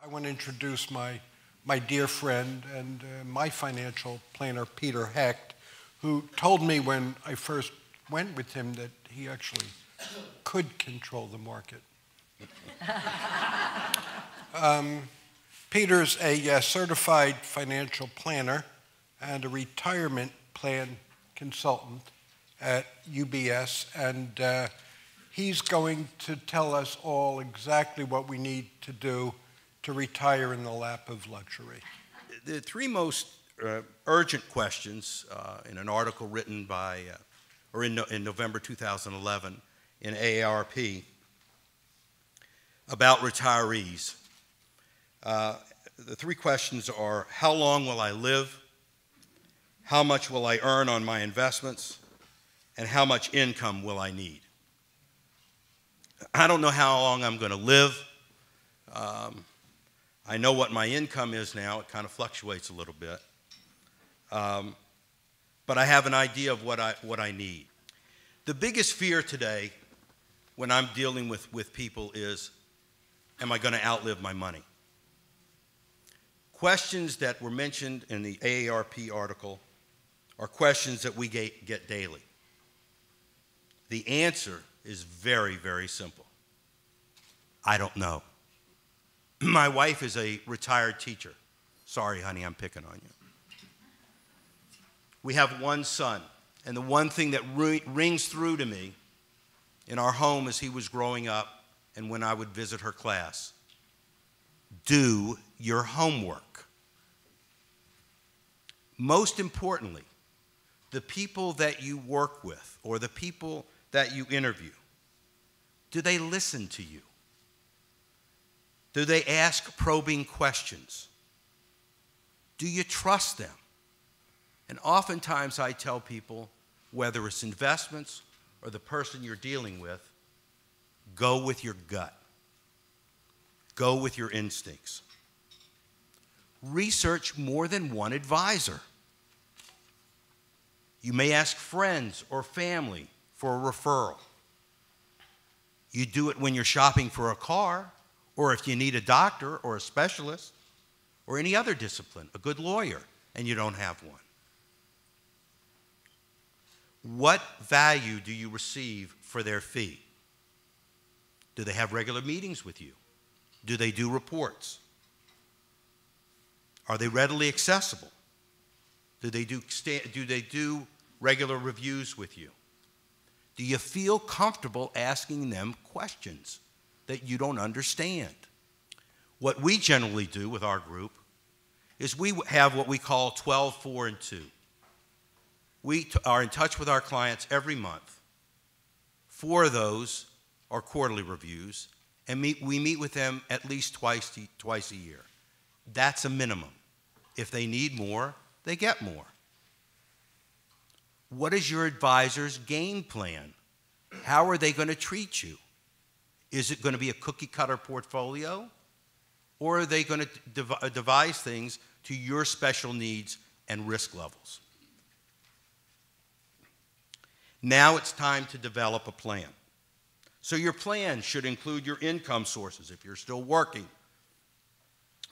I want to introduce my dear friend and my financial planner, Peter Hecht, who told me when I first went with him that he actually could control the market. Peter's a certified financial planner and a retirement plan consultant at UBS, and he's going to tell us all exactly what we need to do to retire in the lap of luxury. The three most urgent questions in an article written by, in November 2011 in AARP about retirees. The three questions are, how long will I live? How much will I earn on my investments? And how much income will I need? I don't know how long I'm going to live. I know what my income is now. It kind of fluctuates a little bit. But I have an idea of what I need. The biggest fear today when I'm dealing with people is, am I going to outlive my money? Questions that were mentioned in the AARP article are questions that we get daily. The answer is very, very simple. I don't know. My wife is a retired teacher. Sorry, honey, I'm picking on you. We have one son, and the one thing that rings through to me in our home as he was growing up and when I would visit her class: do your homework. Most importantly, the people that you work with or the people that you interview, do they listen to you? Do they ask probing questions? Do you trust them? And oftentimes I tell people, whether it's investments or the person you're dealing with, go with your gut. Go with your instincts. Research more than one advisor. You may ask friends or family for a referral. You do it when you're shopping for a car, or if you need a doctor or a specialist or any other discipline, a good lawyer, and you don't have one. What value do you receive for their fee? Do they have regular meetings with you? Do they do reports? Are they readily accessible? Do they do regular reviews with you? Do you feel comfortable asking them questions that you don't understand? What we generally do with our group is we have what we call 12, 4, and 2. We are in touch with our clients every month. 4 of those are quarterly reviews, and we meet with them at least twice a year. That's a minimum. If they need more, they get more. What is your advisor's game plan? How are they going to treat you? Is it going to be a cookie-cutter portfolio? Or are they going to devise things to your special needs and risk levels? Now it's time to develop a plan. So your plan should include your income sources if you're still working,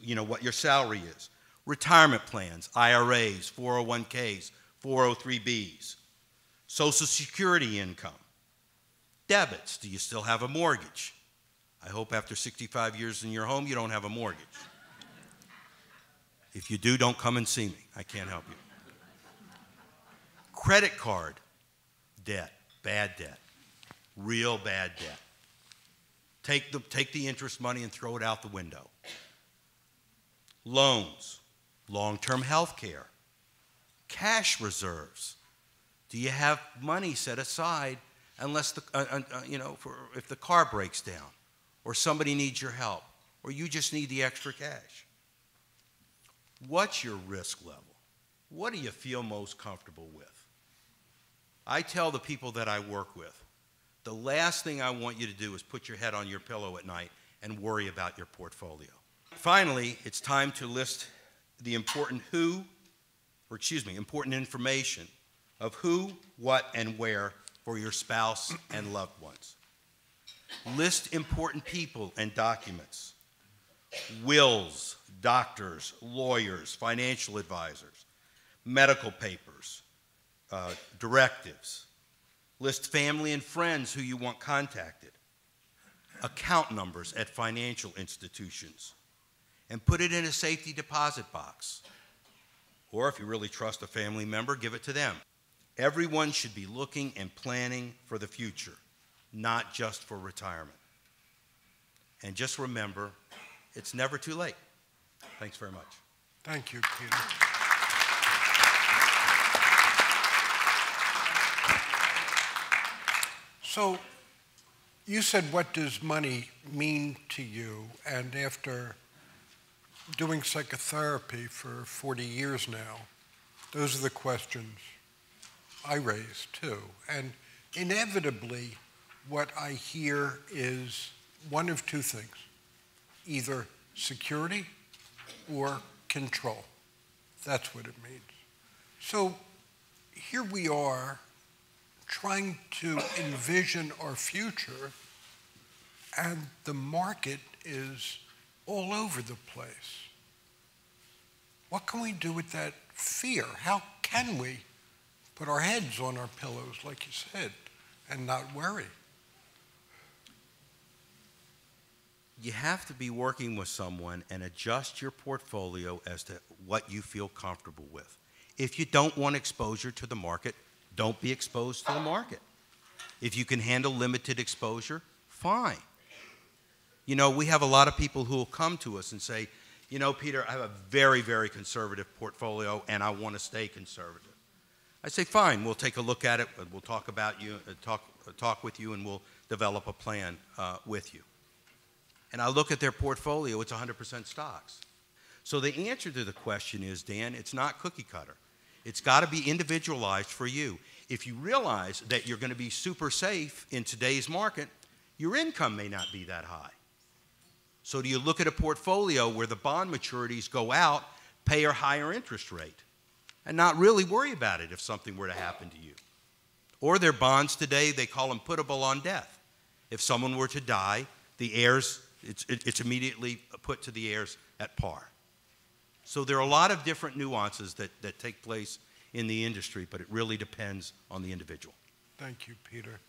you know, what your salary is. Retirement plans, IRAs, 401ks, 403bs, Social Security income. Debits, do you still have a mortgage? I hope after 65 years in your home you don't have a mortgage. If you do, don't come and see me. I can't help you. Credit card debt, bad debt, real bad debt. Take the interest money and throw it out the window. Loans, long-term health care, cash reserves. Do you have money set aside unless if the car breaks down, or somebody needs your help, or you just need the extra cash? What's your risk level? What do you feel most comfortable with? I tell the people that I work with, the last thing I want you to do is put your head on your pillow at night and worry about your portfolio. Finally, it's time to list the important information of who, what, and where for your spouse and loved ones. List important people and documents. wills, doctors, lawyers, financial advisors, medical papers, directives. List family and friends who you want contacted, account numbers at financial institutions, and put it in a safety deposit box. Or if you really trust a family member, give it to them. Everyone should be looking and planning for the future, not just for retirement. And just remember, it's never too late. Thanks very much. Thank you, Peter. So, you said, what does money mean to you? And after doing psychotherapy for 40 years now, those are the questions I raise too. And inevitably, what I hear is one of two things: either security or control. That's what it means. So here we are trying to envision our future, and the market is all over the place. What can we do with that fear? How can we put our heads on our pillows, like you said, and not worry? You have to be working with someone and adjust your portfolio as to what you feel comfortable with. If you don't want exposure to the market, don't be exposed to the market. If you can handle limited exposure, fine. You know, we have a lot of people who will come to us and say, you know, Peter, I have a very, very conservative portfolio and I want to stay conservative. I say, fine, we'll take a look at it, we'll talk about you, talk with you, and we'll develop a plan with you. And I look at their portfolio, it's 100% stocks. So the answer to the question is, Dan, it's not cookie cutter. It's got to be individualized for you. If you realize that you're going to be super safe in today's market, your income may not be that high. So do you look at a portfolio where the bond maturities go out, pay a higher interest rate, and not really worry about it if something were to happen to you? Or their bonds today, they call them puttable on death. If someone were to die, the heirs, it's immediately put to the heirs at par. So there are a lot of different nuances that take place in the industry, but it really depends on the individual. Thank you, Peter.